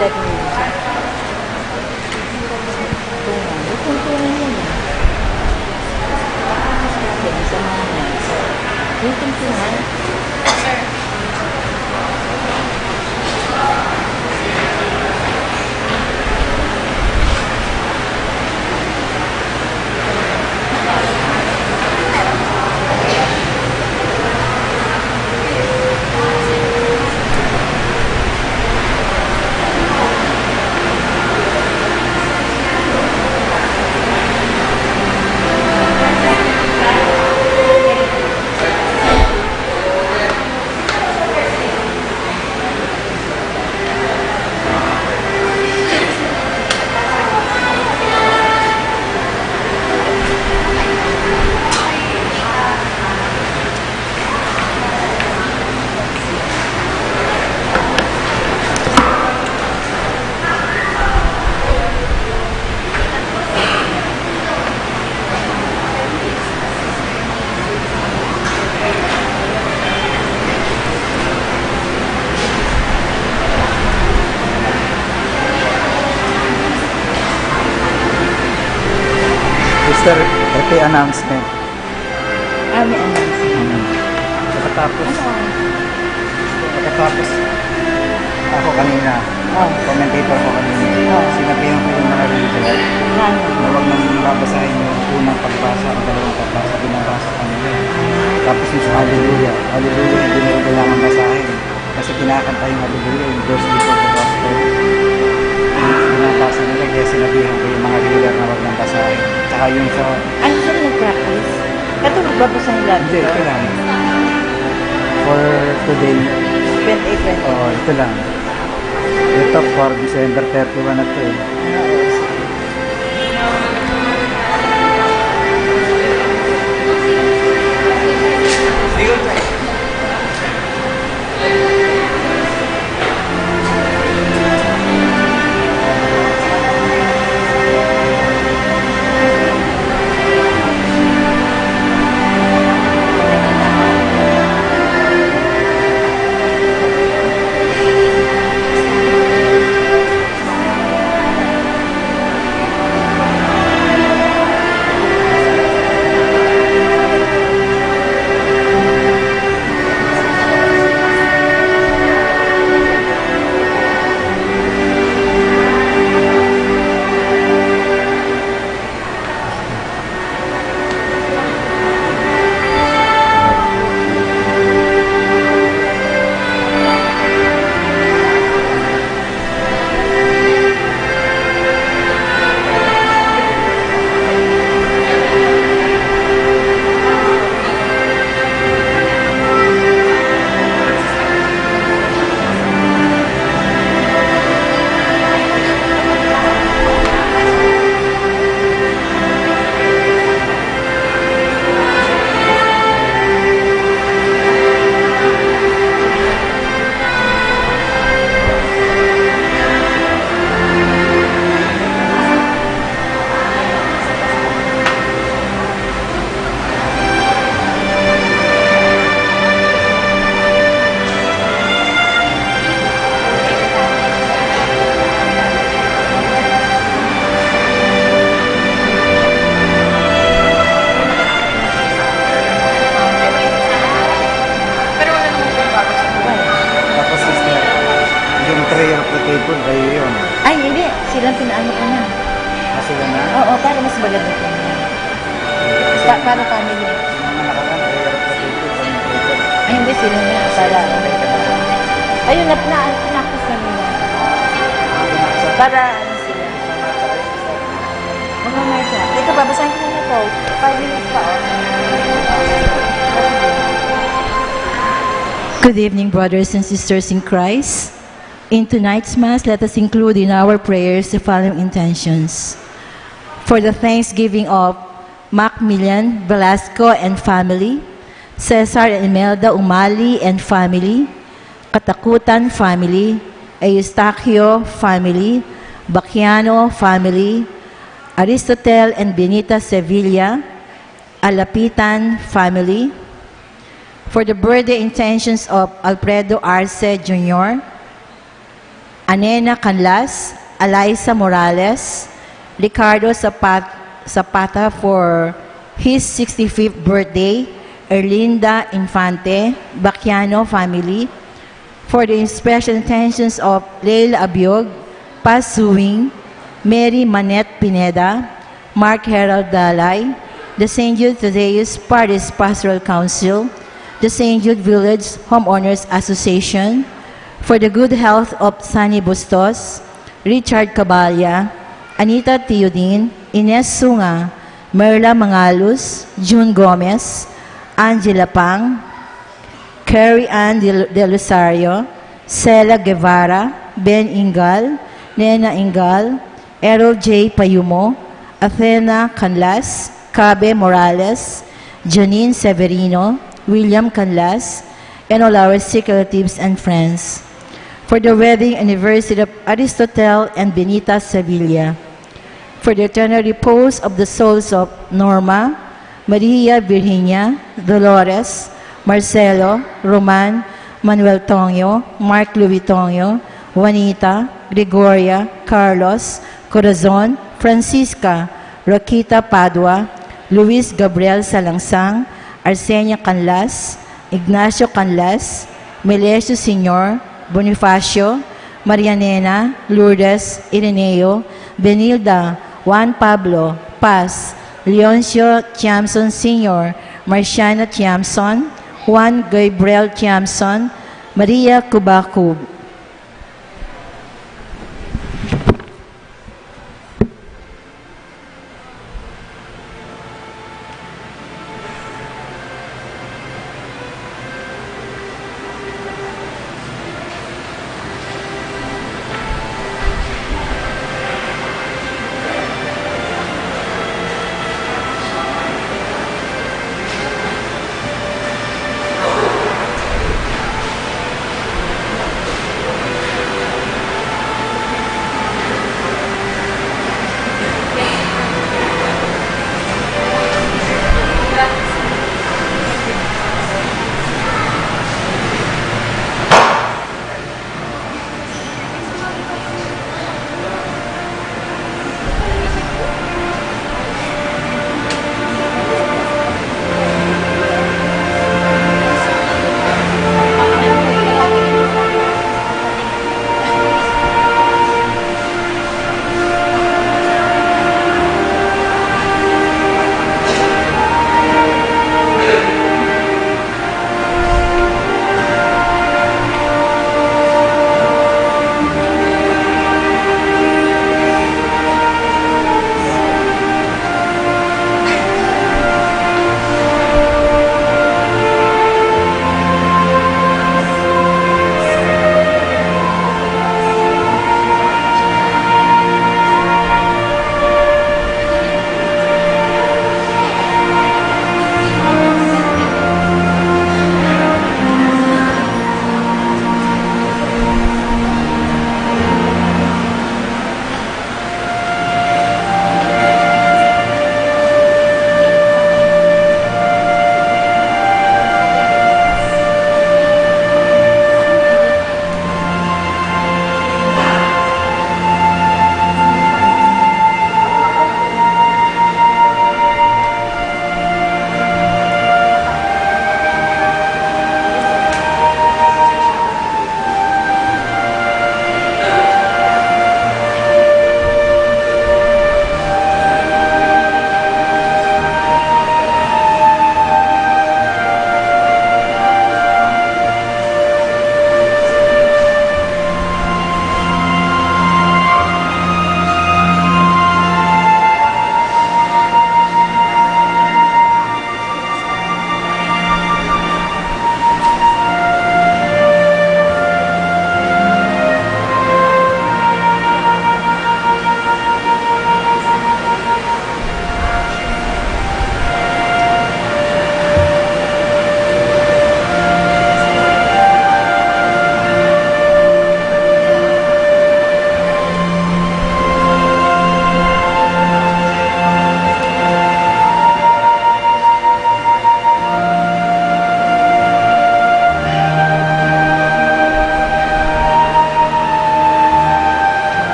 step mo yun siya. Tungan. Itong tungan yun eh. Yan sa mga nights. Yung tungan. Sir. Sister, ito yung announcement. May announcement. Pagkatapos, ako kanina, commentator ko kanina, sinabihan ko yung mga reader na huwag nang babasahin yung unang pagbasa, ang dalawang pagbasa, binabasa kanila. Tapos yung sa Hallelujah, hindi na kailangan basahin. Kasi kinakanta yung Hallelujah, yung verse before the gospel. Binabasa nila, kaya sinabihan ko yung mga reader na huwag nang basahin. Tsaka yung sa... Ano sila nag-practice? Ito magbabasahin lahat. Hindi, ito lang. For today. 28. Oo, ito lang. Ito for December 31 na ito eh. Silang pinaano ko na. Sila na? Oo, para mas maganda ko na. Para family. Mga nakaraan, Ay, hindi sila na. Para, ayun, napnakos na nila. Para, ano sila. Mga Marcia. Ito, babasahin ko na ito. 5 minutes pa, Good evening, brothers and sisters in Christ. In tonight's Mass, let us include in our prayers the following intentions. For the thanksgiving of Macmillan Velasco and family, Cesar and Imelda Umali and family, Katakutan family, Eustaquio family, Bacchiano family, Aristotel and Benita Sevilla, Alapitan family. For the birthday intentions of Alfredo Arce Jr., Anena Canlas, Eliza Morales, Ricardo Zapata for his 65th birthday, Erlinda Infante, Bacchiano family, for the special intentions of Leila Abiog, Paz Suwing, Mary Manette Pineda, Mark Harold Dalay, the St. Jude Thaddeus Parish Pastoral Council, the St. Jude Village Homeowners Association, for the good health of Sunny Bustos, Richard Caballa, Anita Teodin, Ines Sunga, Merla Mangalus, June Gomez, Angela Pang, Carrie Ann De Rosario, Sela Guevara, Ben Ingal, Nena Ingal, Errol J. Payumo, Athena Canlas, Cabe Morales, Janine Severino, William Canlas, and all our sick relatives and friends. For the wedding anniversary of Aristotle and Benita Sevilla. For the eternal repose of the souls of Norma, Maria Virginia, Dolores, Marcelo, Roman, Manuel Tonyo, Mark Louis Tonyo, Juanita, Gregoria, Carlos, Corazon, Francisca, Rakita Padua, Luis Gabriel Salangsang, Arsenia Canlas, Ignacio Canlas, Melesio Senior, Bonifacio, Marianena, Lourdes, Ireneo, Benilda, Juan Pablo, Paz, Leoncio Tiamson Sr., Marciana Tiamson, Juan Gabriel Tiamson, Maria Kubakub.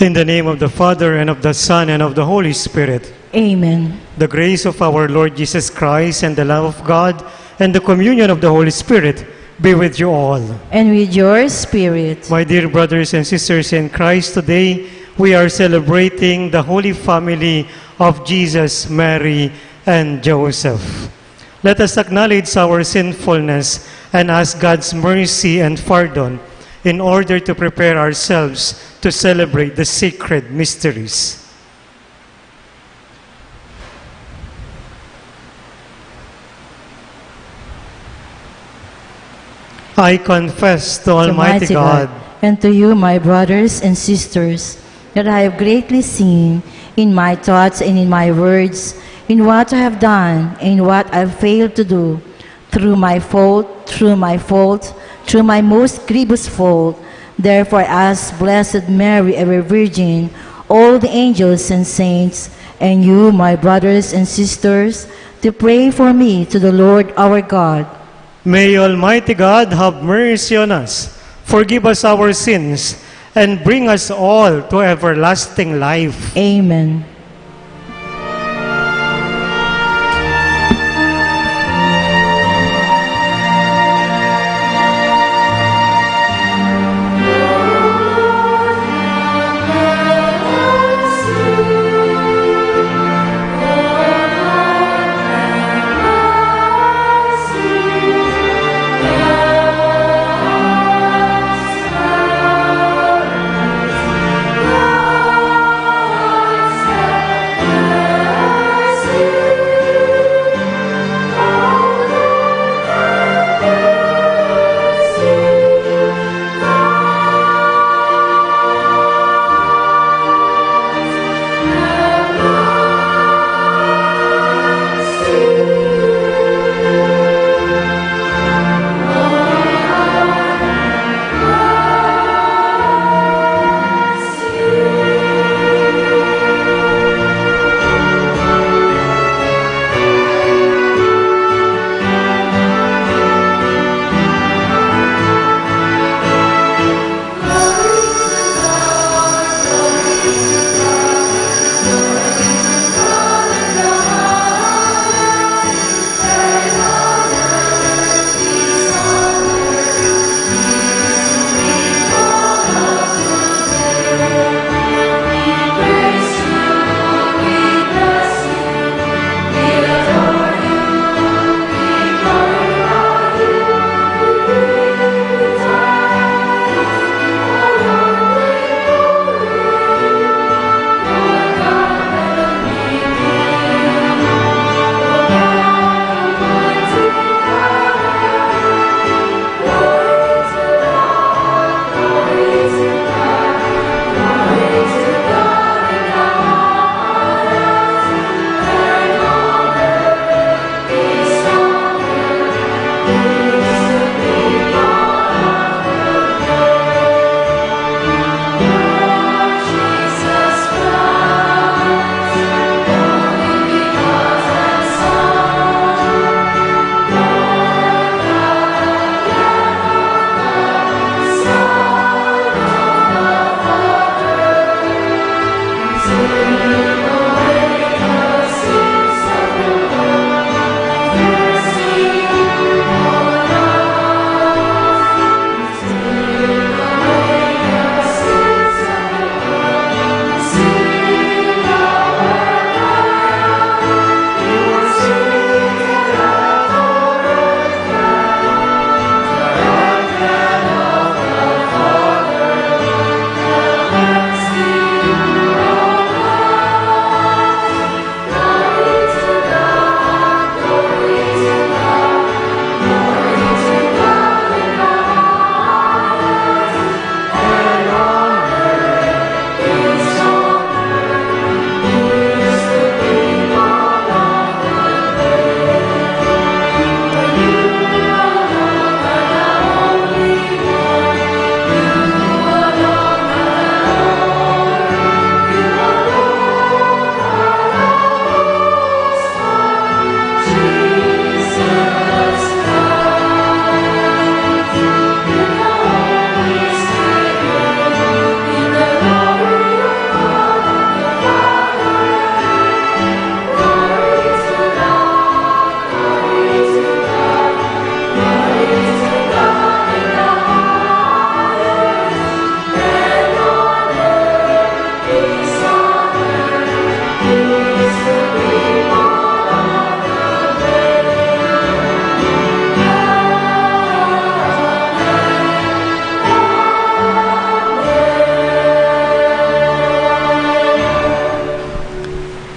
In the name of the Father, and of the Son, and of the Holy Spirit. Amen. The grace of our Lord Jesus Christ, and the love of God, and the communion of the Holy Spirit be with you all. And with your spirit. My dear brothers and sisters in Christ, today we are celebrating the Holy Family of Jesus, Mary, and Joseph. Let us acknowledge our sinfulness and ask God's mercy and pardon in order to prepare ourselves to celebrate the sacred mysteries. I confess to Almighty God and to you, my brothers and sisters, that I have greatly sinned in my thoughts and in my words, in what I have done and in what I have failed to do, through my most grievous fault. Therefore, I ask Blessed Mary, ever Virgin, all the angels and saints, and you, my brothers and sisters, to pray for me to the Lord our God. May Almighty God have mercy on us, forgive us our sins, and bring us all to everlasting life. Amen.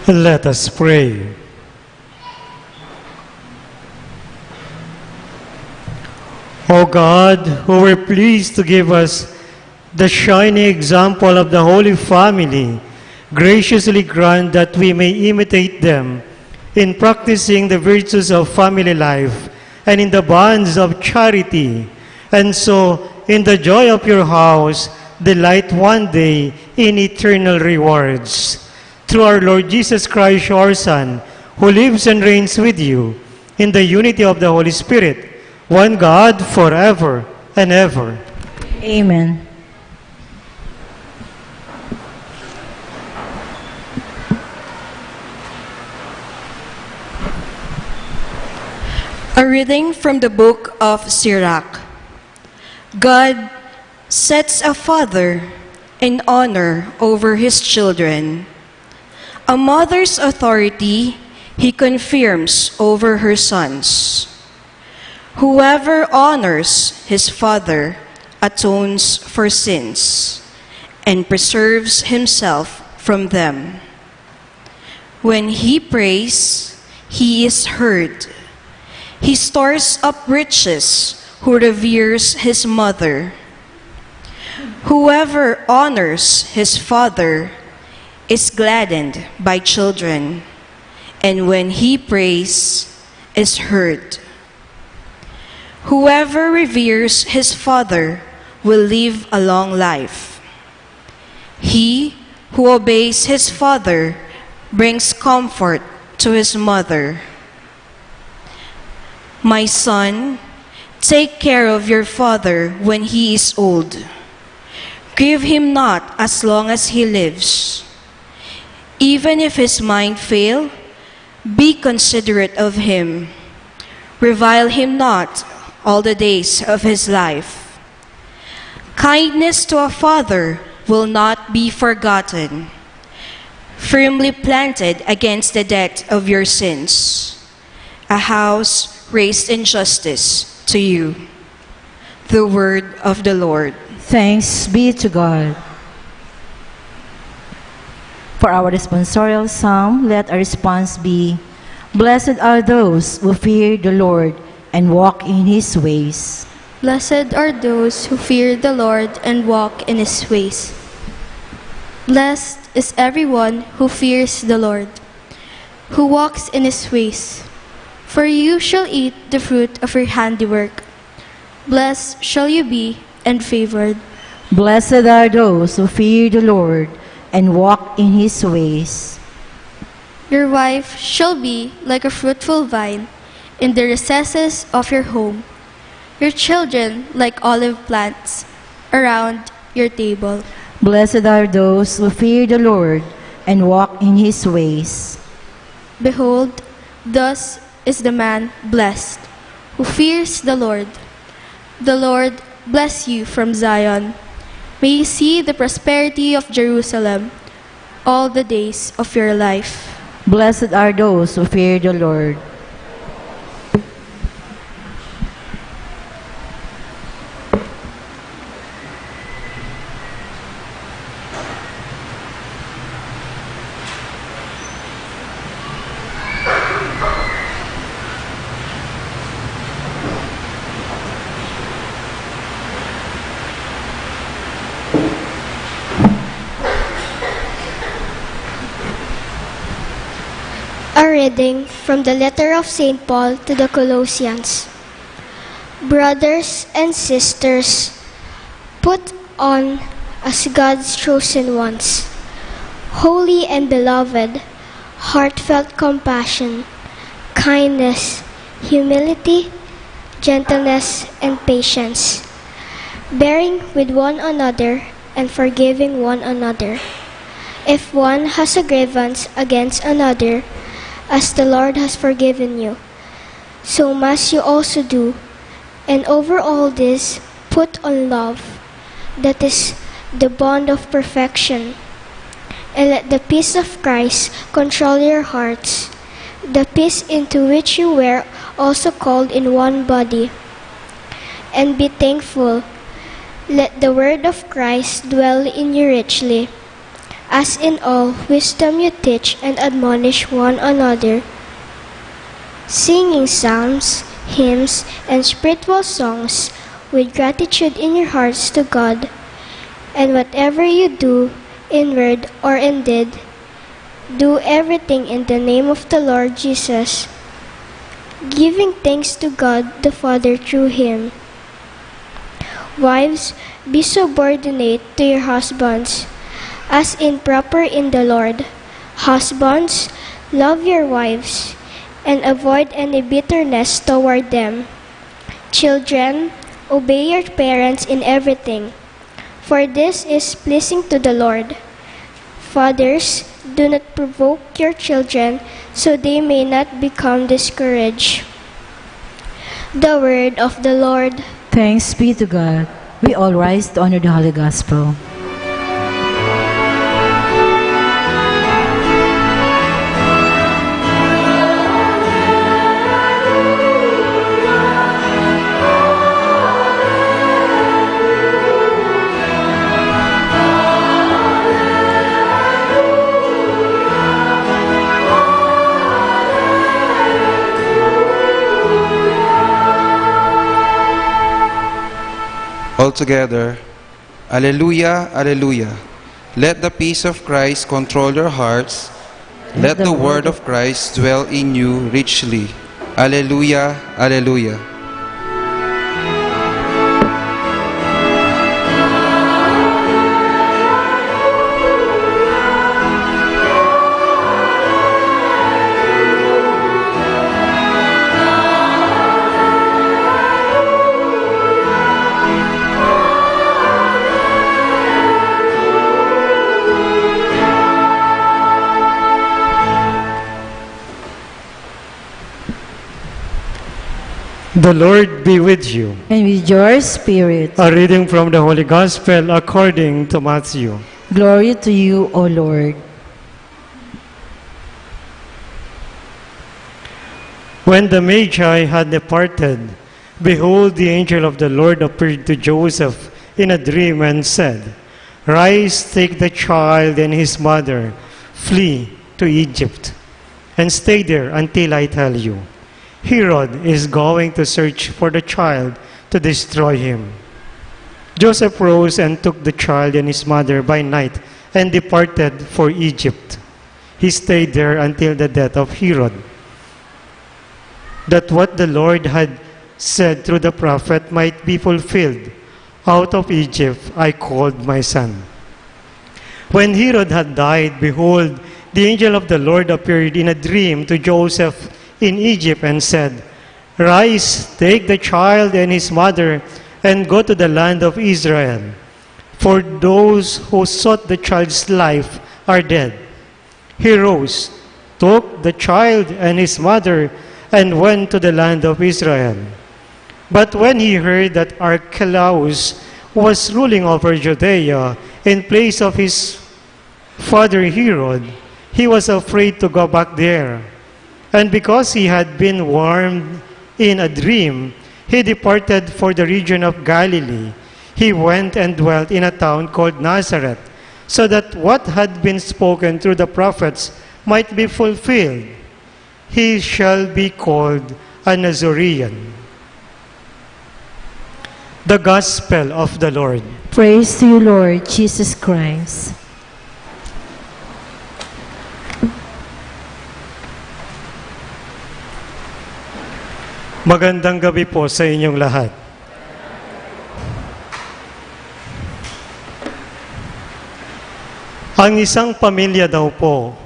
Let us pray. O God, who were pleased to give us the shining example of the Holy Family, graciously grant that we may imitate them in practicing the virtues of family life and in the bonds of charity, and so, in the joy of your house, delight one day in eternal rewards. Through our Lord Jesus Christ, our Son, who lives and reigns with you, in the unity of the Holy Spirit, one God, forever and ever. Amen. A reading from the book of Sirach. God sets a father in honor over his children. A mother's authority he confirms over her sons. Whoever honors his father atones for sins and preserves himself from them. When he prays, he is heard. He stores up riches who reveres his mother. Whoever honors his father is gladdened by children, and when he prays, is heard. Whoever reveres his father will live a long life. He who obeys his father brings comfort to his mother. My son, take care of your father when he is old. Grieve him not as long as he lives. Even if his mind fail, be considerate of him. Revile him not all the days of his life. Kindness to a father will not be forgotten, firmly planted against the debt of your sins. A house raised in justice to you. The word of the Lord. Thanks be to God. For our responsorial psalm, let our response be, Blessed are those who fear the Lord and walk in his ways. Blessed are those who fear the Lord and walk in his ways. Blessed is everyone who fears the Lord, who walks in his ways. For you shall eat the fruit of your handiwork. Blessed shall you be and favored. Blessed are those who fear the Lord and walk in his ways. Your wife shall be like a fruitful vine in the recesses of your home, your children like olive plants around your table. Blessed are those who fear the Lord and walk in his ways. Behold, thus is the man blessed who fears the Lord. The Lord bless you from Zion. May you see the prosperity of Jerusalem all the days of your life. Blessed are those who fear the Lord. A reading from the letter of St. Paul to the Colossians. Brothers and sisters, put on as God's chosen ones, holy and beloved, heartfelt compassion, kindness, humility, gentleness, and patience, bearing with one another and forgiving one another. If one has a grievance against another, as the Lord has forgiven you, so must you also do. And over all this, put on love, that is the bond of perfection. And let the peace of Christ control your hearts, the peace into which you were also called in one body. And be thankful. Let the word of Christ dwell in you richly, as in all wisdom you teach and admonish one another, singing psalms, hymns, and spiritual songs with gratitude in your hearts to God. And whatever you do, in word or in deed, do everything in the name of the Lord Jesus, giving thanks to God the Father through Him. Wives, be subordinate to your husbands, as in proper in the Lord. Husbands, love your wives, and avoid any bitterness toward them. Children, obey your parents in everything, for this is pleasing to the Lord. Fathers, do not provoke your children, so they may not become discouraged. The word of the Lord. Thanks be to God. We all rise to honor the Holy Gospel. All together, Alleluia, Alleluia. Let the peace of Christ control your hearts. Let the word of Christ dwell in you richly. Alleluia, Alleluia. The Lord be with you. And with your spirit. A reading from the Holy Gospel according to Matthew. Glory to you, O Lord. When the Magi had departed, behold, the angel of the Lord appeared to Joseph in a dream and said, Rise, take the child and his mother, flee to Egypt, and stay there until I tell you. Herod is going to search for the child to destroy him. Joseph rose and took the child and his mother by night and departed for Egypt. He stayed there until the death of Herod, that what the Lord had said through the prophet might be fulfilled. Out of Egypt I called my son. When Herod had died, behold, the angel of the Lord appeared in a dream to Joseph in Egypt and said, Rise, take the child and his mother, and go to the land of Israel, for those who sought the child's life are dead. He rose, took the child and his mother, and went to the land of Israel. But when he heard that Archelaus was ruling over Judea in place of his father Herod, he was afraid to go back there. And because he had been warned in a dream, he departed for the region of Galilee. He went and dwelt in a town called Nazareth, so that what had been spoken through the prophets might be fulfilled. He shall be called a Nazarene. The Gospel of the Lord. Praise to you, Lord Jesus Christ. Magandang gabi po sa inyong lahat. Ang isang pamilya daw po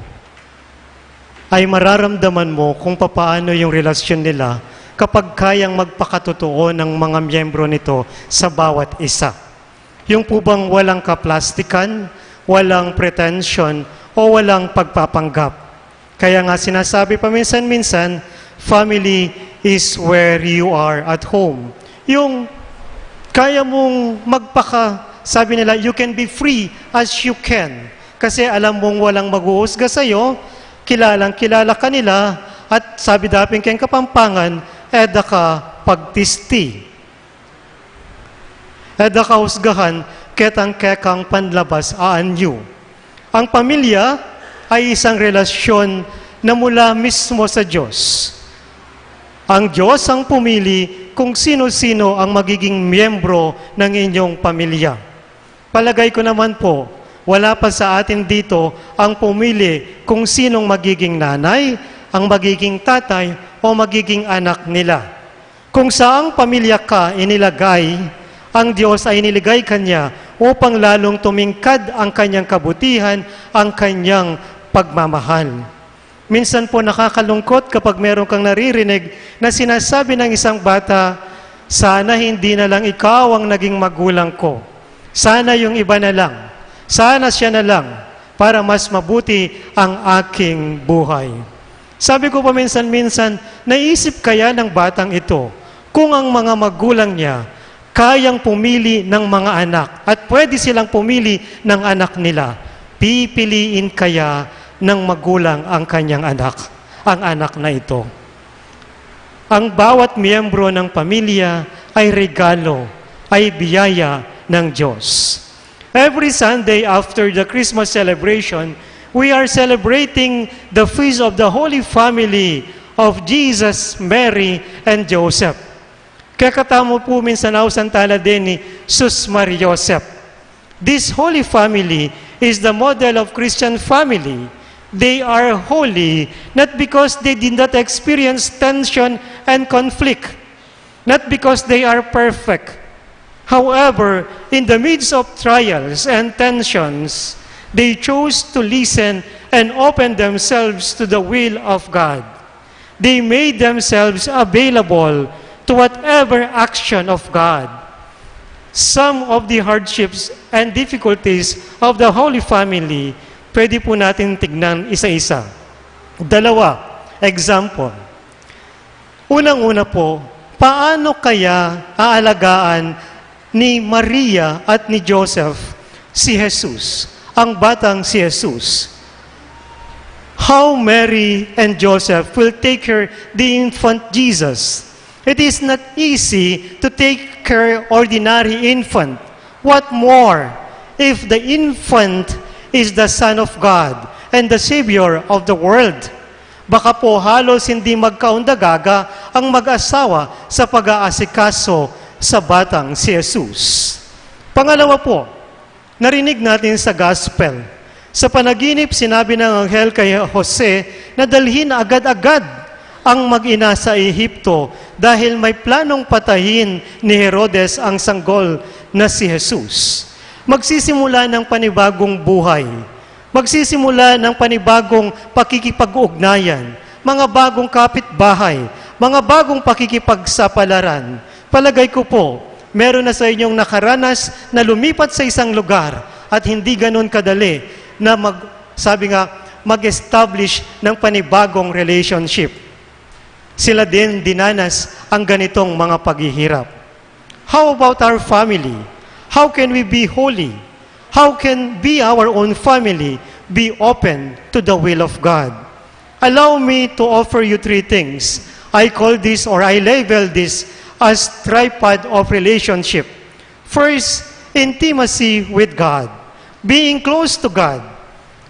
ay mararamdaman mo kung papaano yung relasyon nila kapag kayang magpakatotoo ng mga miyembro nito sa bawat isa. Yung po bang walang kaplastikan, walang pretension, o walang pagpapanggap. Kaya nga sinasabi paminsan-minsan, family is where you are at home. Yung kaya mong sabi nila, you can be free as you can. Kasi alam mong walang mag-uusga sa'yo, kilala ka nila, at sabi daping kayong Kapampangan, eda ka pagtisti. Eda ka husgahan, ketang kekang panlabas aanyo. Ang pamilya ay isang relasyon na mula mismo sa Diyos. Ang Diyos ang pumili kung sino-sino ang magiging miyembro ng inyong pamilya. Palagay ko naman po, wala pa sa atin dito ang pumili kung sinong magiging nanay, ang magiging tatay, o magiging anak nila. Kung saang pamilya ka inilagay, ang Diyos ay niligay kanya upang lalong tumingkad ang kanyang kabutihan, ang kanyang pagmamahal. Minsan po nakakalungkot kapag meron kang naririnig na sinasabi ng isang bata, sana hindi na lang ikaw ang naging magulang ko. Sana yung iba na lang. Sana siya na lang para mas mabuti ang aking buhay. Sabi ko pa minsan-minsan, naisip kaya ng batang ito kung ang mga magulang niya kayang pumili ng mga anak at pwede silang pumili ng anak nila, pipiliin kaya ng magulang ang kanyang anak, ang anak na ito. Ang bawat miyembro ng pamilya ay regalo, ay biyaya ng Diyos. Every Sunday after the Christmas celebration, we are celebrating the feast of the Holy Family of Jesus, Mary, and Joseph. Kaya katamo po minsan ako santala din ni Sus Maria Joseph. This Holy Family is the model of Christian family. They are holy not because they did not experience tension and conflict, not because they are perfect. However, in the midst of trials and tensions, they chose to listen and open themselves to the will of God. They made themselves available to whatever action of God. Some of the hardships and difficulties of the Holy Family, pwede po natin tignan isa-isa. Dalawa, example. Unang-una po, paano kaya aalagaan ni Maria at ni Joseph si Jesus, ang batang si Jesus? How Mary and Joseph will take care the infant Jesus? It is not easy to take care ordinary infant. What more if the infant is the Son of God and the Savior of the world? Baka po halos hindi magkaundagaga ang mag-asawa sa pag-aasikaso sa batang si Jesus. Pangalawa po, narinig natin sa gospel. Sa panaginip, sinabi ng anghel kay Jose na dalhin agad-agad ang mag-ina sa Ehipto dahil may planong patayin ni Herodes ang sanggol na si Jesus. Magsisimula ng panibagong buhay. Magsisimula ng panibagong pakikipag-ugnayan, mga bagong kapitbahay, mga bagong pakikipagsapalaran. Palagay ko po, meron na sa inyong nakaranas na lumipat sa isang lugar at hindi ganun kadali na mag-establish ng panibagong relationship. Sila din dinanas ang ganitong mga paghihirap. How about our family? How can we be holy? How can our own family be open to the will of God? Allow me to offer you three things. I call this or I label this as tripod of relationship. First, intimacy with God. Being close to God.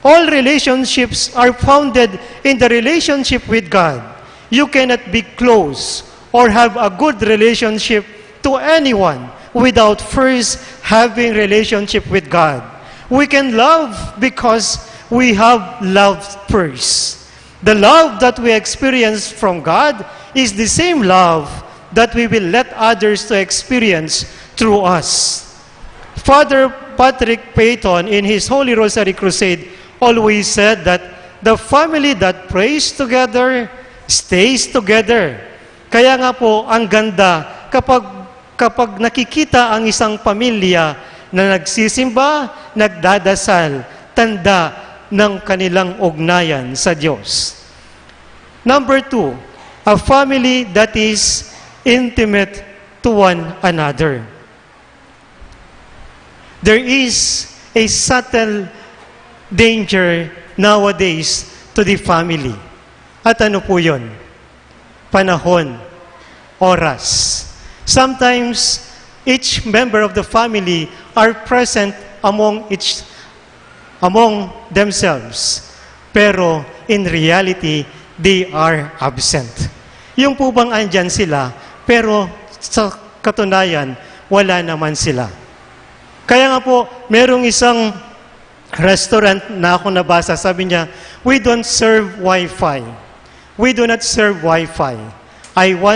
All relationships are founded in the relationship with God. You cannot be close or have a good relationship to anyone without first having relationship with God. We can love because we have loved first. The love that we experience from God is the same love that we will let others to experience through us. Father Patrick Peyton, in his Holy Rosary Crusade, always said that the family that prays together stays together. Kaya nga po, ang ganda kapag nakikita ang isang pamilya na nagsisimba, nagdadasal, tanda ng kanilang ugnayan sa Diyos. Number 2, a family that is intimate to one another. There is a subtle danger nowadays to the family. At ano po yun? Panahon, oras. Sometimes, each member of the family are present among among themselves, pero in reality, they are absent. Yung po bang andyan sila, pero sa katunayan, wala naman sila. Kaya nga po, merong isang restaurant na ako nabasa, sabi niya, we don't serve Wi-Fi. We do not serve Wi-Fi.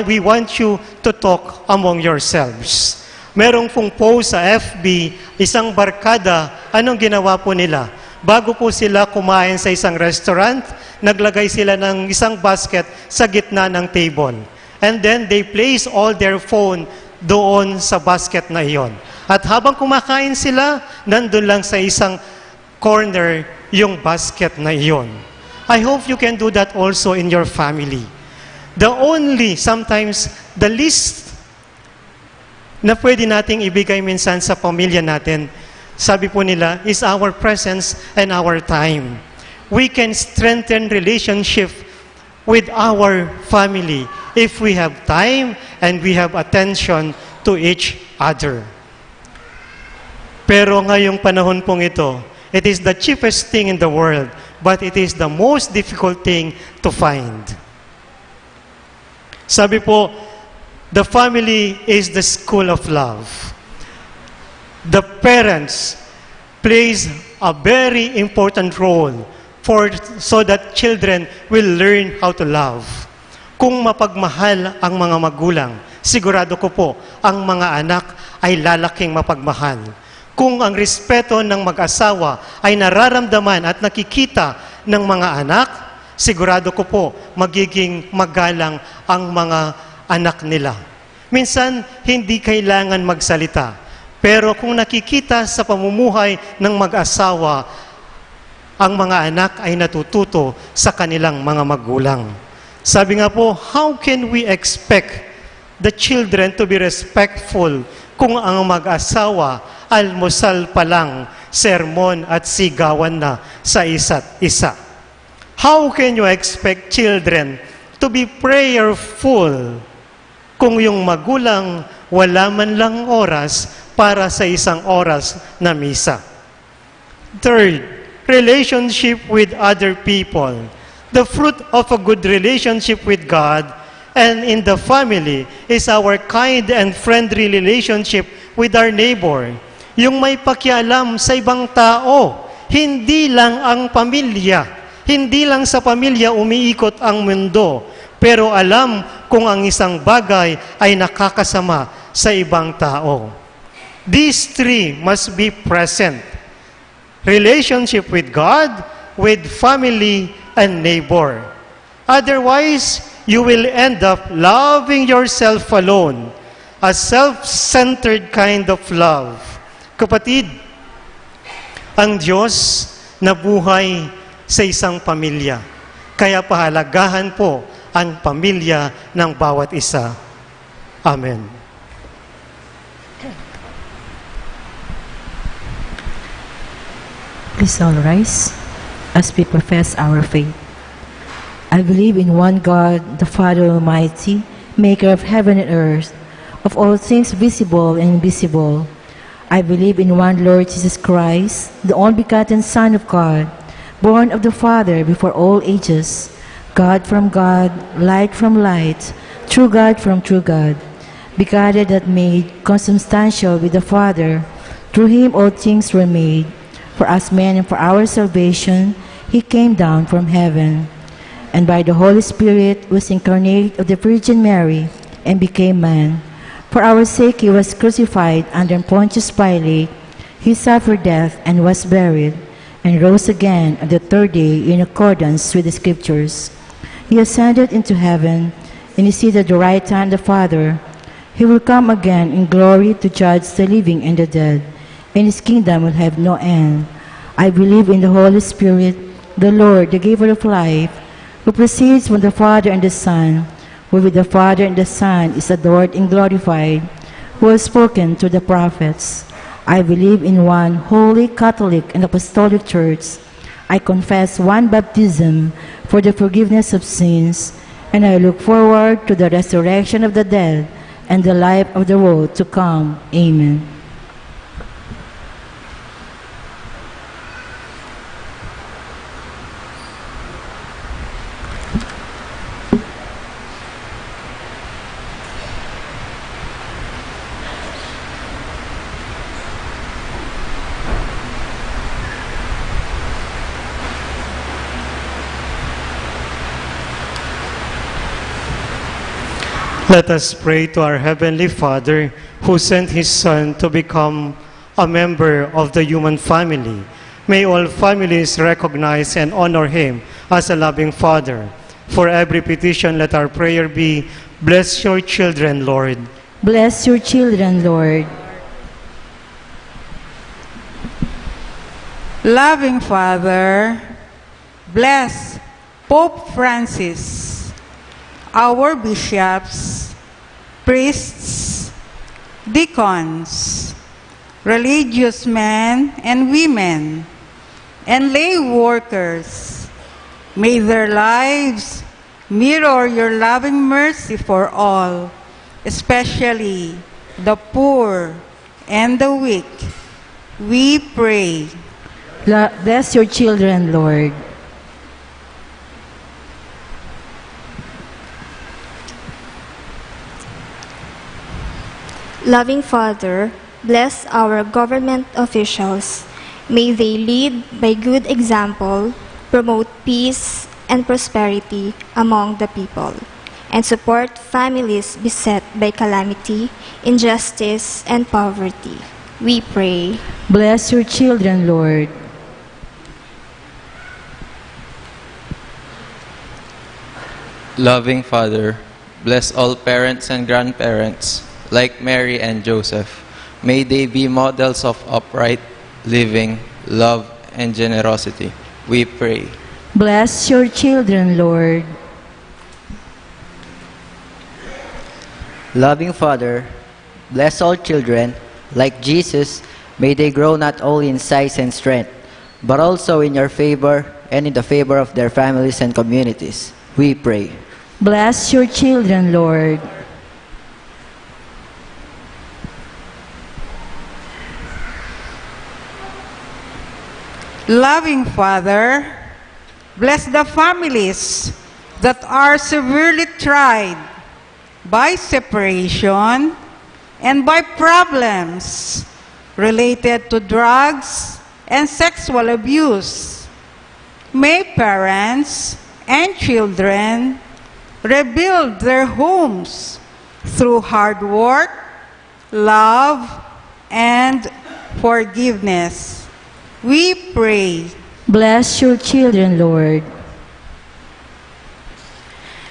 We want you to talk among yourselves. Merong pong post sa FB, isang barkada, anong ginawa po nila? Bago po sila kumain sa isang restaurant, naglagay sila ng isang basket sa gitna ng table. And then they place all their phone doon sa basket na iyon. At habang kumakain sila, nandun lang sa isang corner yung basket na iyon. I hope you can do that also in your family. Sometimes, the least na pwede nating ibigay minsan sa pamilya natin, sabi po nila, is our presence and our time. We can strengthen relationship with our family if we have time and we have attention to each other. Pero ngayong panahon pong ito, it is the cheapest thing in the world, but it is the most difficult thing to find. Sabi po, the family is the school of love. The parents plays a very important role so that children will learn how to love. Kung mapagmahal ang mga magulang, sigurado ko po, ang mga anak ay lalaking mapagmahal. Kung ang respeto ng mag-asawa ay nararamdaman at nakikita ng mga anak, sigurado ko po, magiging magalang ang mga anak nila. Minsan, hindi kailangan magsalita. Pero kung nakikita sa pamumuhay ng mag-asawa, ang mga anak ay natututo sa kanilang mga magulang. Sabi nga po, how can we expect the children to be respectful kung ang mag-asawa, almusal pa lang, sermon at sigawan na sa isa't isa? How can you expect children to be prayerful kung yung magulang wala man lang oras para sa isang oras na misa? Third, relationship with other people. The fruit of a good relationship with God and in the family is our kind and friendly relationship with our neighbor. Yung may pakialam sa ibang tao, hindi lang ang pamilya, hindi lang sa pamilya umiikot ang mundo, pero alam kung ang isang bagay ay nakakasama sa ibang tao. These three must be present. Relationship with God, with family, and neighbor. Otherwise, you will end up loving yourself alone, a self-centered kind of love. Kapatid, ang Diyos nabuhay sa isang pamilya. Kaya pahalagahan po ang pamilya ng bawat isa. Amen. Please all rise as we profess our faith. I believe in one God, the Father Almighty, maker of heaven and earth, of all things visible and invisible. I believe in one Lord Jesus Christ, the only begotten Son of God, born of the Father before all ages, God from God, light from light, true God from true God, begotten that made consubstantial with the Father. Through him all things were made. For us men and for our salvation, he came down from heaven, and by the Holy Spirit was incarnate of the Virgin Mary and became man. For our sake he was crucified under Pontius Pilate. He suffered death and was buried, and rose again on the third day in accordance with the Scriptures. He ascended into heaven, and is seated at the right hand of the Father. He will come again in glory to judge the living and the dead, and his kingdom will have no end. I believe in the Holy Spirit, the Lord, the giver of life, who proceeds from the Father and the Son, who with the Father and the Son is adored and glorified, who has spoken to the prophets. I believe in one holy, Catholic, and Apostolic Church. I confess one baptism for the forgiveness of sins, and I look forward to the resurrection of the dead and the life of the world to come. Amen. Let us pray to our Heavenly Father, who sent His Son to become a member of the human family. May all families recognize and honor Him as a loving Father. For every petition, let our prayer be, bless your children, Lord. Bless your children, Lord. Loving Father, bless Pope Francis, our bishops, priests, deacons, religious men and women, and lay workers. May their lives mirror your loving mercy for all, especially the poor and the weak. We pray. Bless your children, Lord. Loving Father, bless our government officials. May they lead by good example, promote peace and prosperity among the people, and support families beset by calamity, injustice, and poverty. We pray. Bless your children, Lord. Loving Father, bless all parents and grandparents, like Mary and Joseph. May they be models of upright living, love, and generosity. We pray. Bless your children, Lord. Loving Father, bless all children, like Jesus, may they grow not only in size and strength, but also in your favor and in the favor of their families and communities. We pray. Bless your children, Lord. Loving Father, bless the families that are severely tried by separation and by problems related to drugs and sexual abuse. May parents and children rebuild their homes through hard work, love, and forgiveness. We pray. Bless your children, Lord.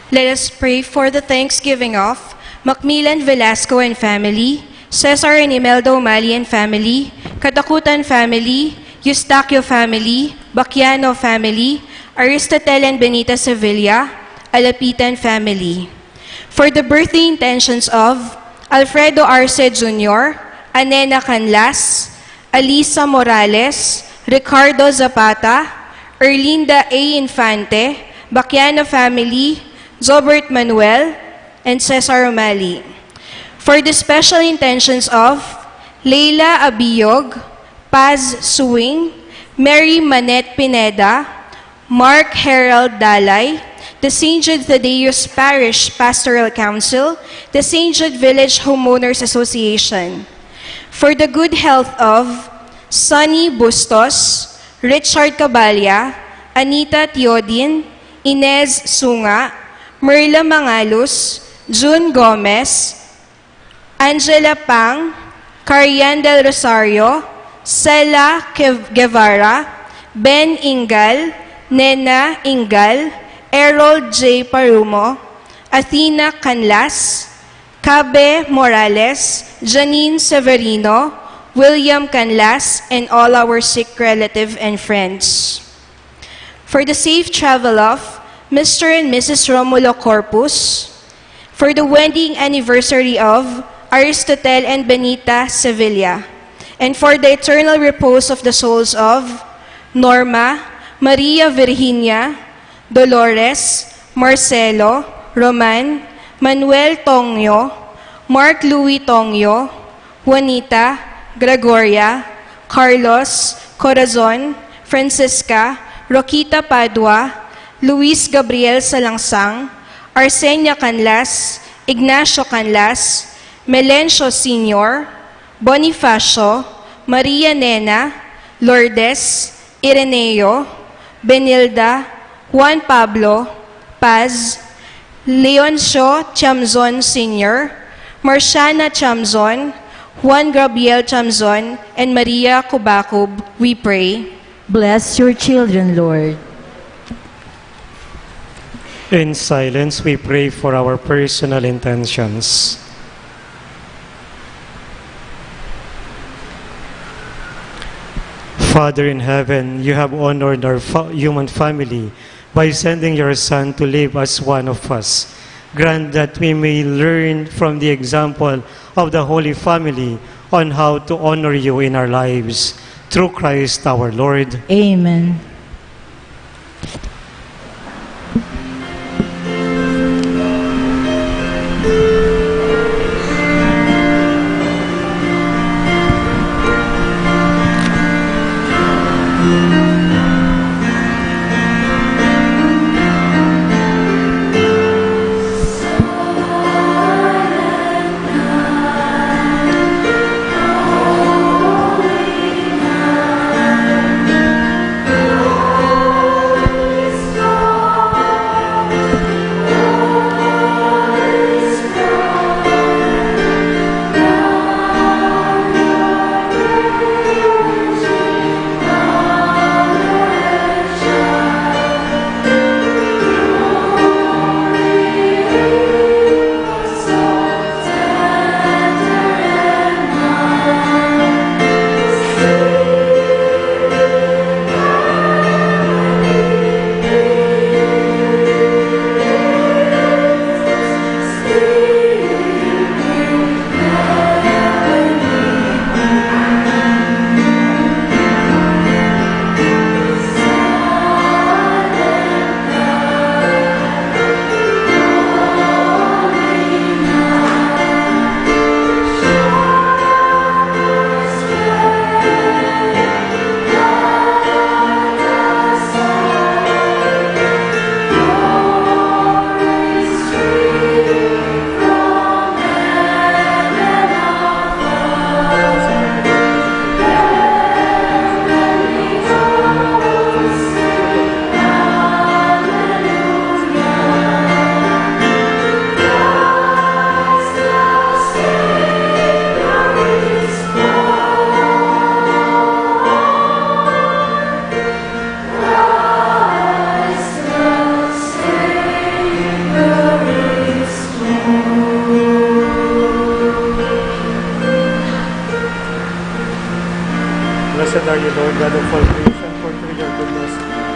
Let us pray for the thanksgiving of Macmillan Velasco and family, Cesar and Imelda Umali and family, Katakutan family, Eustaquio family, Bacchiano family, Aristotel and Benita Sevilla, Alapitan family. For the birthday intentions of Alfredo Arce Jr., Anena Canlas, Alisa Morales, Ricardo Zapata, Erlinda A. Infante, Bacchiano family, Zobert Manuel, and Cesar Umali. For the special intentions of Leila Abiyog, Paz Suing, Mary Manette Pineda, Mark Harold Dalay, the St. Jude Thaddeus Parish Pastoral Council, the St. Jude Village Homeowners Association. For the good health of Sunny Bustos, Richard Cabalya, Anita Teodin, Inez Sunga, Merla Mangalus, June Gomez, Angela Pang, Carian del Rosario, Sela Guevara, Ben Ingal, Nena Ingal, Errol J. Parumo, Athena Canlas, Cabe Morales, Janine Severino, William Canlas, and all our sick relative and friends. For the safe travel of Mr. and Mrs. Romulo Corpus, for the wedding anniversary of Aristotel and Benita Sevilla, and for the eternal repose of the souls of Norma, Maria Virginia, Dolores, Marcelo, Roman, Manuel Tongyo, Mark Louis Tongyo, Juanita, Gregoria, Carlos, Corazon, Francisca, Roquita Padua, Luis Gabriel Salangsang, Arsenia Canlas, Ignacio Canlas, Melencio Sr., Bonifacio, Maria Nena, Lourdes, Ireneo, Benilda, Juan Pablo, Paz, Leoncio Chamzon Sr., Marciana Chamzon, Juan Gabriel Chamzon, and Maria Kubakob, we pray. Bless your children, Lord. In silence, we pray for our personal intentions. Father in heaven, you have honored our human family by sending your Son to live as one of us. Grant that we may learn from the example of the Holy Family on how to honor you in our lives. Through Christ our Lord. Amen. Blessed are you, Lord, God of all creation, for through your goodness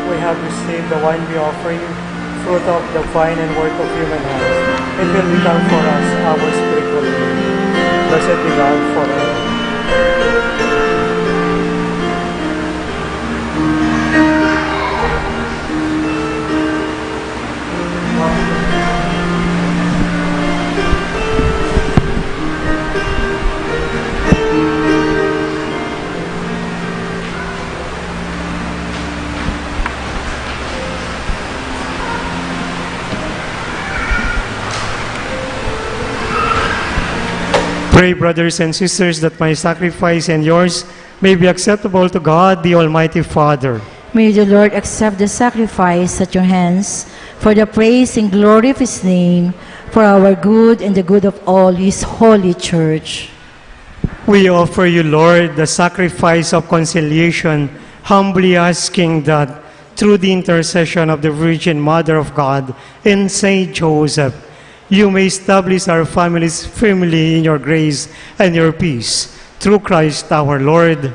we have received the wine we offer you, fruit of the vine and work of human hands. It will become for us our spiritual food. Blessed be God forever. Pray, brothers and sisters, that my sacrifice and yours may be acceptable to God, the Almighty Father. May the Lord accept the sacrifice at your hands for the praise and glory of his name, for our good and the good of all his holy church. We offer you, Lord, the sacrifice of conciliation, humbly asking that through the intercession of the Virgin Mother of God and Saint Joseph, you may establish our families firmly in your grace and your peace. Through Christ our Lord.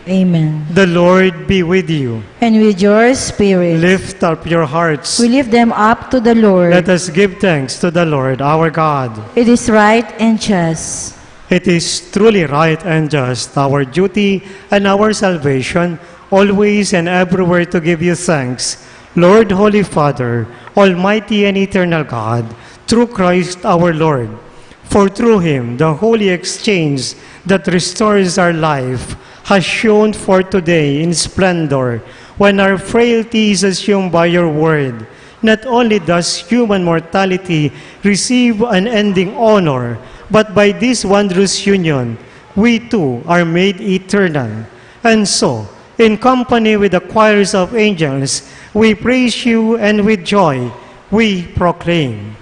Amen. The Lord be with you. And with your spirit. Lift up your hearts. We lift them up to the Lord. Let us give thanks to the Lord our God. It is right and just. It is truly right and just, our duty and our salvation, always and everywhere to give you thanks, Lord, Holy Father, Almighty and eternal God, through Christ our Lord. For through him, the holy exchange that restores our life has shone forth today in splendor, when our frailty is assumed by your word. Not only does human mortality receive an ending honor, but by this wondrous union, we too are made eternal. And so, in company with the choirs of angels, we praise you, and with joy we proclaim.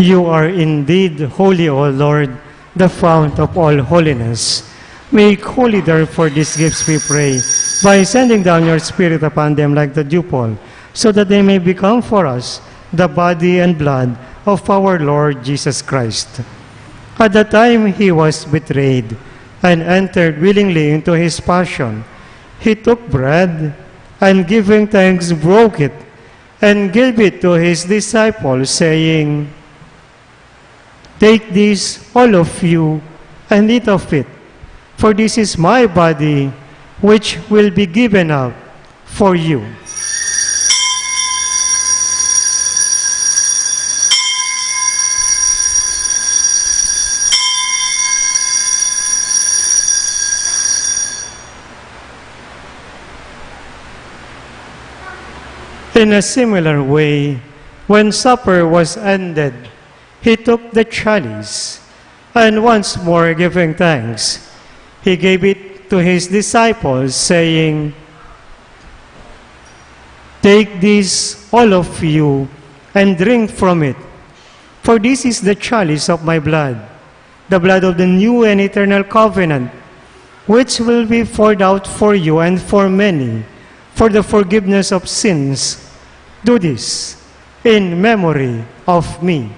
You are indeed holy, O Lord, the fount of all holiness. Make holy, therefore, these gifts, we pray, by sending down your Spirit upon them like the dewfall, so that they may become for us the body and blood of our Lord Jesus Christ. At the time he was betrayed and entered willingly into his passion, he took bread and giving thanks broke it and gave it to his disciples, saying, "Take this, all of you, and eat of it, for this is my body, which will be given up for you." In a similar way, when supper was ended, he took the chalice, and once more giving thanks, he gave it to his disciples, saying, "Take this, all of you, and drink from it, for this is the chalice of my blood, the blood of the new and eternal covenant, which will be poured out for you and for many, for the forgiveness of sins. Do this in memory of me."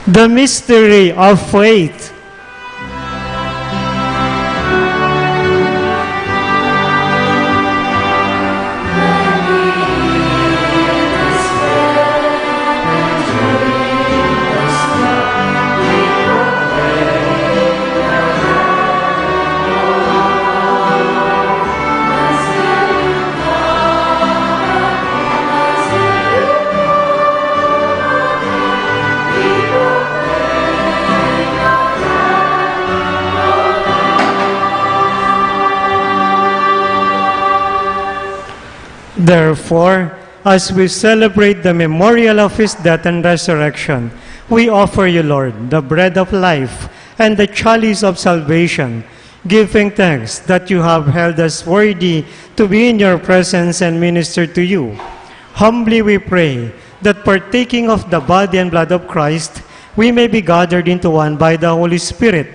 The mystery of faith. Therefore, as we celebrate the memorial of his death and resurrection, we offer you, Lord, the bread of life and the chalice of salvation, giving thanks that you have held us worthy to be in your presence and minister to you. Humbly we pray that partaking of the body and blood of Christ, we may be gathered into one by the Holy Spirit.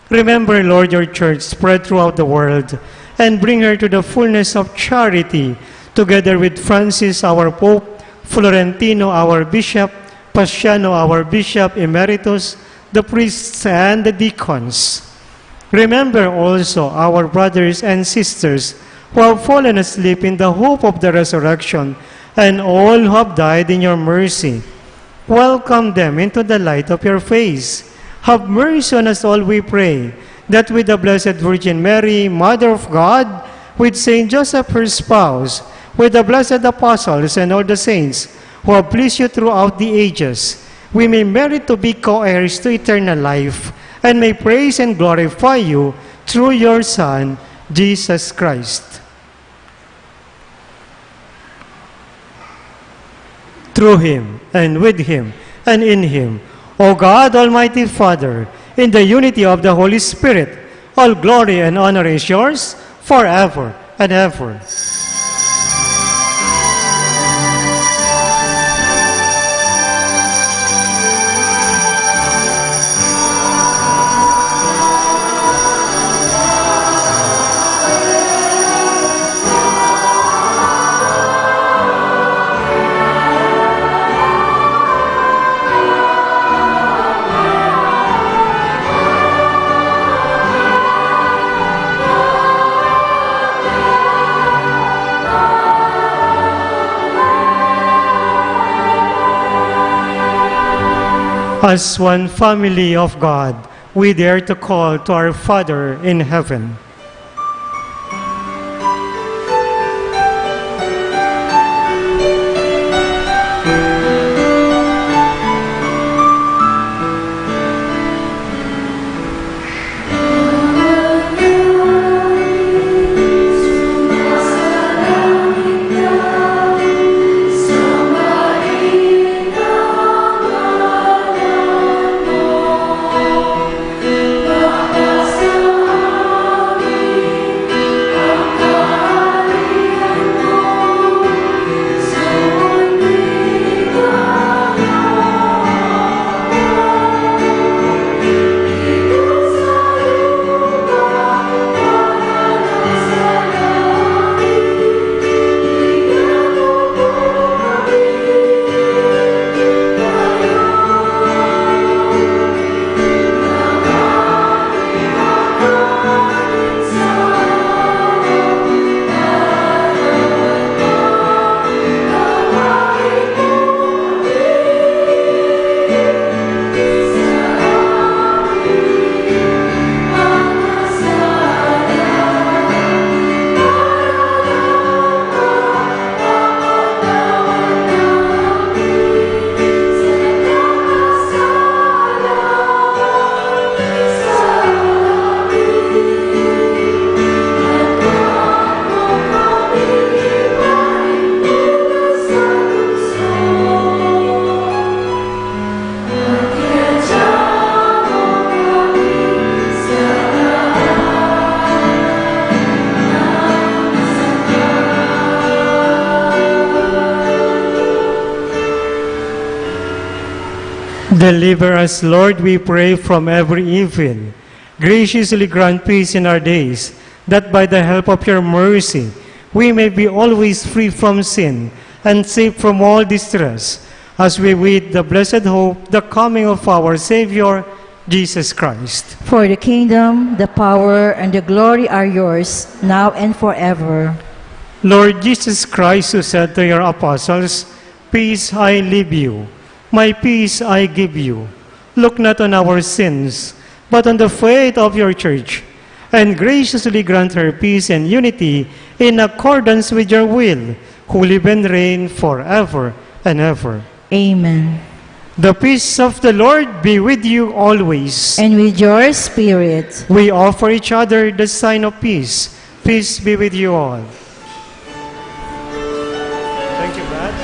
Remember, Lord, your church spread throughout the world, and bring her to the fullness of charity, together with Francis, our Pope, Florentino, our Bishop, Paciano, our Bishop Emeritus, the priests and the deacons. Remember also our brothers and sisters who have fallen asleep in the hope of the resurrection, and all who have died in your mercy. Welcome them into the light of your face. Have mercy on us all, we pray, that with the Blessed Virgin Mary, Mother of God, with Saint Joseph, her spouse, with the blessed apostles and all the saints who have pleased you throughout the ages, we may merit to be co-heirs to eternal life, and may praise and glorify you through your Son, Jesus Christ. Through him, and with him, and in him, O God, Almighty Father, in the unity of the Holy Spirit, all glory and honor is yours forever and ever. As one family of God, we dare to call to our Father in heaven. Deliver us, Lord, we pray, from every evil. Graciously grant peace in our days, that by the help of your mercy we may be always free from sin and safe from all distress, as we wait the blessed hope, the coming of our Savior, Jesus Christ. For the kingdom, the power, and the glory are yours, now and forever. Lord Jesus Christ, who said to your apostles, "Peace I leave you, my peace I give you. Look not on our sins, but on the faith of your church, and graciously grant her peace and unity in accordance with your will, who live and reign forever and ever." Amen. The peace of the Lord be with you always. And with your spirit. We offer each other the sign of peace. Peace be with you all. Thank you, Brad.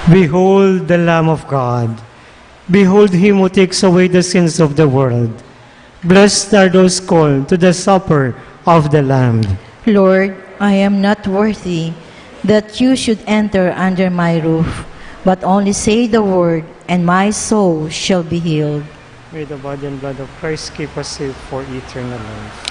Behold the Lamb of God. Behold him who takes away the sins of the world. Blessed are those called to the supper of the Lamb. Lord, I am not worthy that you should enter under my roof, but only say the word, and my soul shall be healed. May the body and blood of Christ keep us safe for eternal life.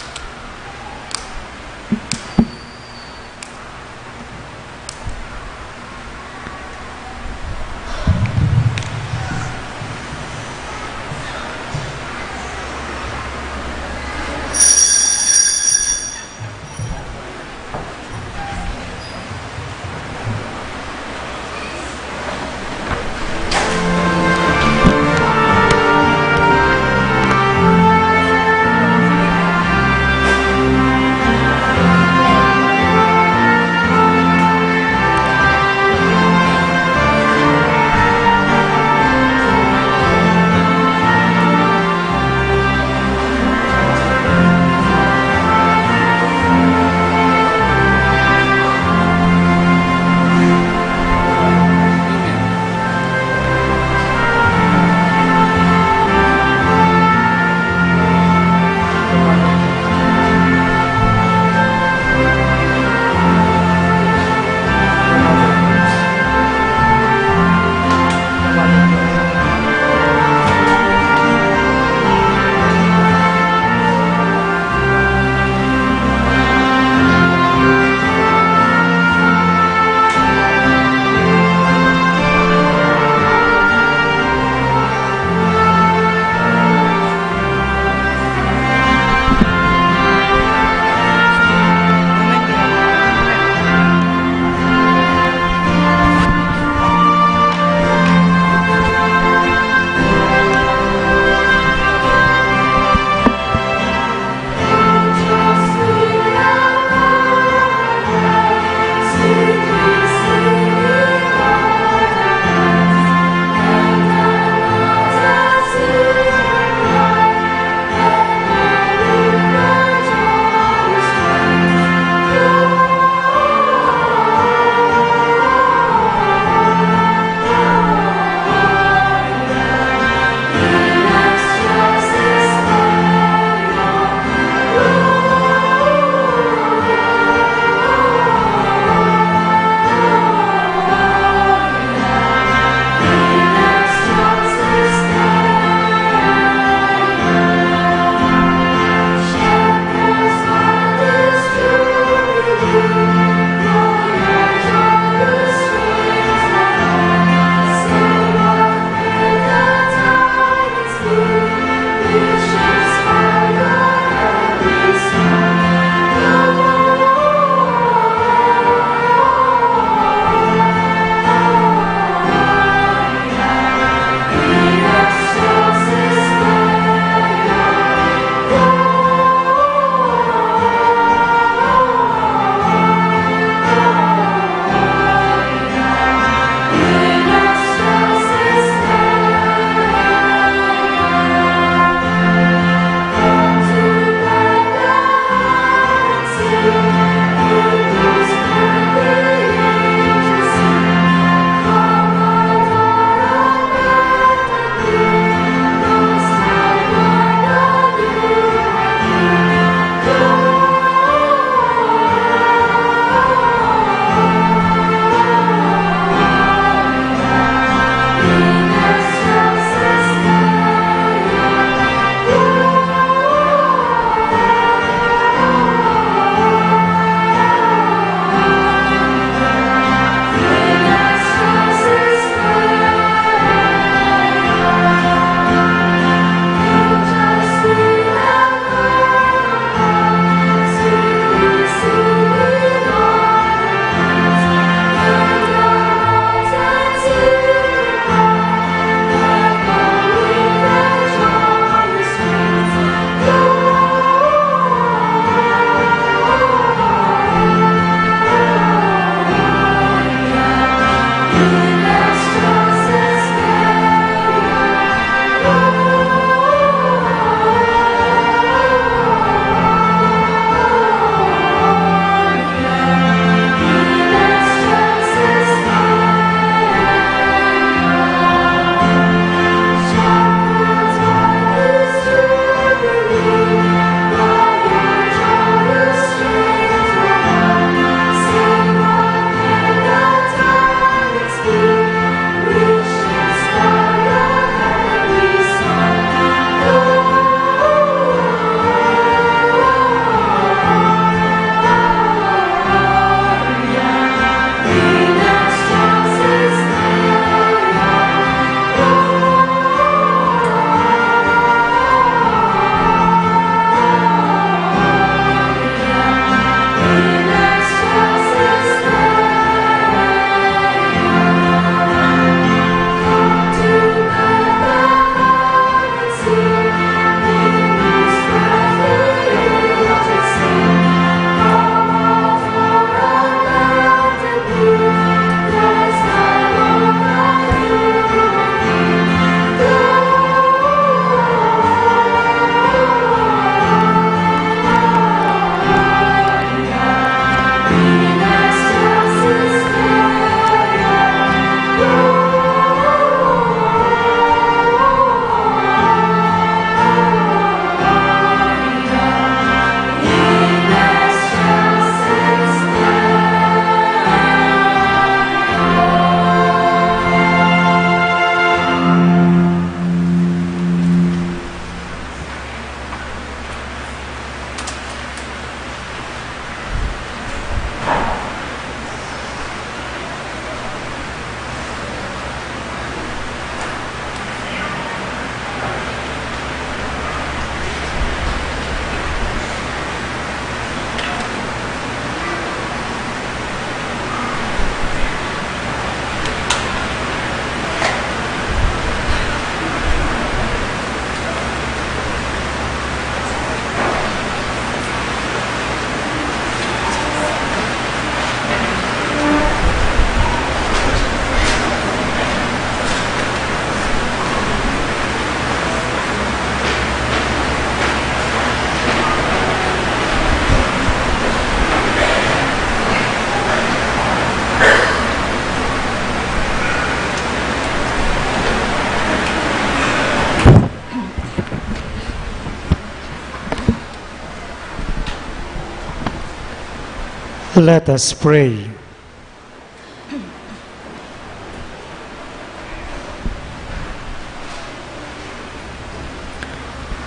Let us pray.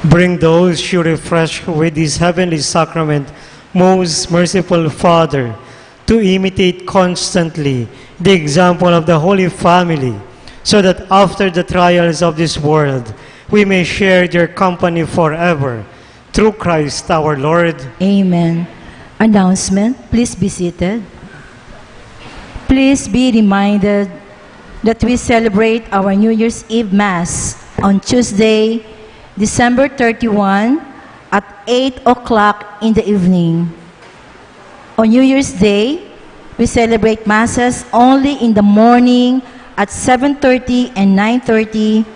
Bring those you refresh with this heavenly sacrament, most merciful Father, to imitate constantly the example of the Holy Family, so that after the trials of this world, we may share their company forever. Through Christ our Lord. Amen. Announcement, please be seated. Please be reminded that we celebrate our New Year's Eve Mass on Tuesday, December 31 at 8 o'clock in the evening. On New Year's Day, we celebrate Masses only in the morning at 7:30 and 9:30.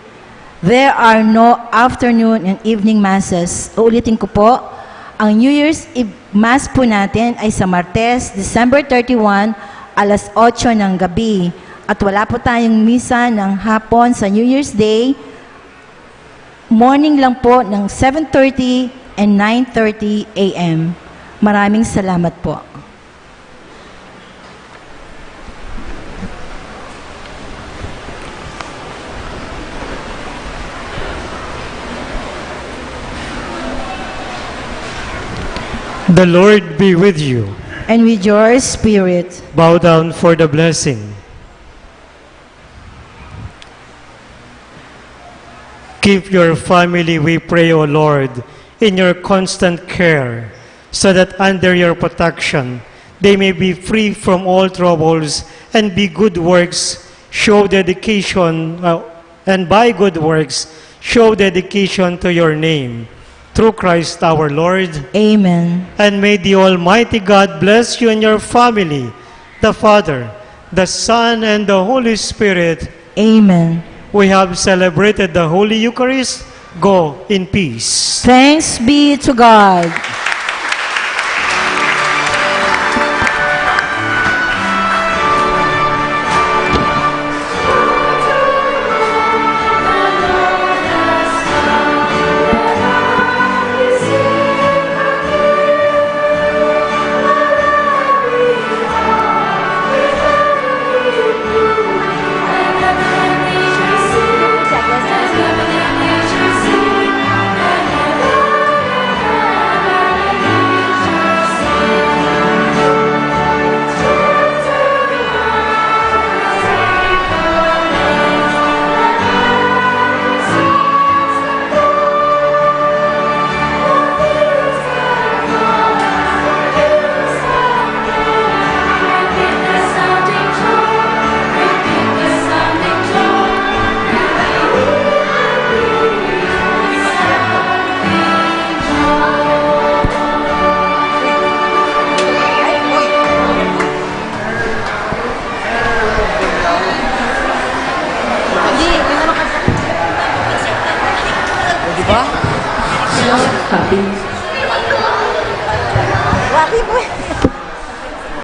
There are no afternoon and evening Masses. Uulitin ko po, ang New Year's Eve Mass po natin ay sa Martes, December 31, alas 8 ng gabi. At wala po tayong misa ng hapon sa New Year's Day. Morning lang po ng 7:30 and 9:30 a.m. Maraming salamat po. The Lord be with you. And with your spirit. Bow down for the blessing. Keep your family, we pray, O Lord, in your constant care, so that under your protection, they may be free from all troubles and be good works, show dedication, and by good works, show dedication to your name. Through Christ our Lord. Amen. And may the Almighty God bless you and your family, the Father, the Son, and the Holy Spirit. Amen. We have celebrated the Holy Eucharist. Go in peace. Thanks be to God. Happy